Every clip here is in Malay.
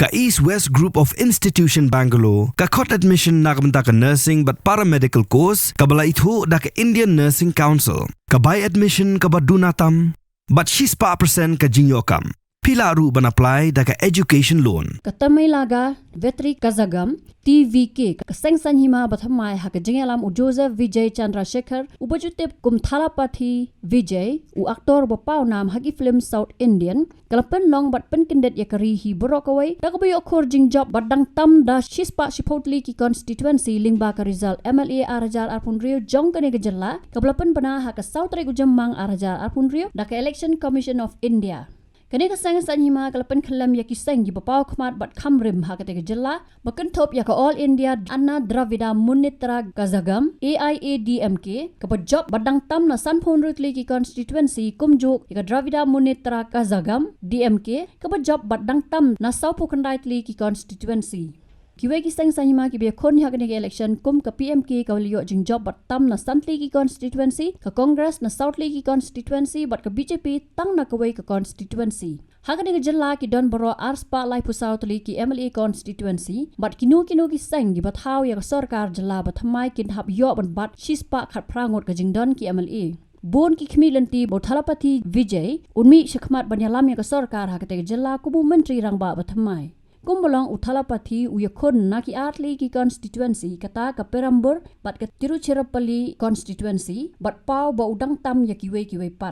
Ka East West Group of Institution Bangalore, ka khot admission nakamta ka nursing but paramedical course, ka bala itho da ka Indian Nursing Council, ka buy admission ka badunatam, but she's pa percent ka jinyokam. Pila ru ban apply da ka education loan. Katamay laga, vetri kazagam, TVK, Seng hima bathamai haka jingalam u Joseph Vijay Chandrasekhar, ubajutip kum thalapati Vijay, u aktor bapau nam hagi film South Indian, kalapan long bat pen Kyndit yakari hi borokaway, dakabayo khor jing job badang tam da shispa shipotli ki constituency lingba ka result MLA arajar arpun rio jong kane gejala, kablapan bana haka South Regu Jemmang arajar arpun rio, daka Election Commission of India. Kani ka Seng hima kalapan kalam yaki Seng gi bapau khmat bat khamrim ha kate jalla bakan thop yaka All India Anna Dravida Munnetra Kazagam AIADMK ka job badang tam na Sanphon Rutli ki constituency kumjuk yaka Dravida Munnetra Kazagam DMK ka job badang tam na Saupu Kandai ki constituency. Kiwei ki Seng hima ki be khon ha kani election kum ka PMK ka liyo jing job bat tam na Santli ki constituency ka Congress na Southli ki constituency bat ka BJP tang na kawai ka constituency. Ha kani jilla ki don baro arspa lai Southli ki MLA constituency bat kinu ki Seng gi bat haw ya sarkar jilla bat mai kin hab yo ban bat shispa khat prangot ka jing don ki MLA. Bon ki khmilanti bothalapati Vijay unmi shakmat banyalam ya ka sarkar ha kate jilla kubu menteri rangba bat mai. Kumbalang uthalapati uyakon na ki atli ki constituency kata ka Perambur bat ka Tiruchirappalli constituency bat pau ba udang tam ya kiwei pat.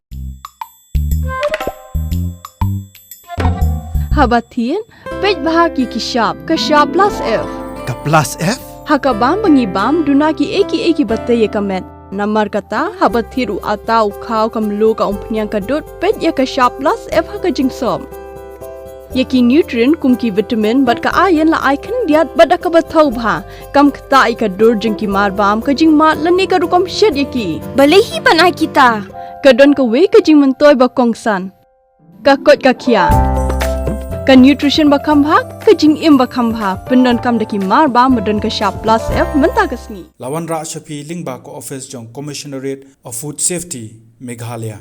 Habatin pej bahagi ki shop ka shop plus F. Ka plus F? Haka bam bangi bam duna ki eki batte ye kamet. Namar kata habathiru atau khau kamlu ka umpnyang kadut pej ya ka shop plus F haka jingsom. Yaki nutrient kum ki vitamin bat ka iron la icon diat bat ka bathau bha kam khta ka dur jing ki mar bam ka jing mat lani ka rukom shed yaki balehi banai kita ka don ka we ka jing mentoy ba kongsan ka kot ka khia ka nutrition ba kham bha ka jing im ba kham bha pendon kam daki mar bam madon ka sharp plus F menta kasni lawan ra shapi lingba ko office jong commissionerate of food safety Meghalaya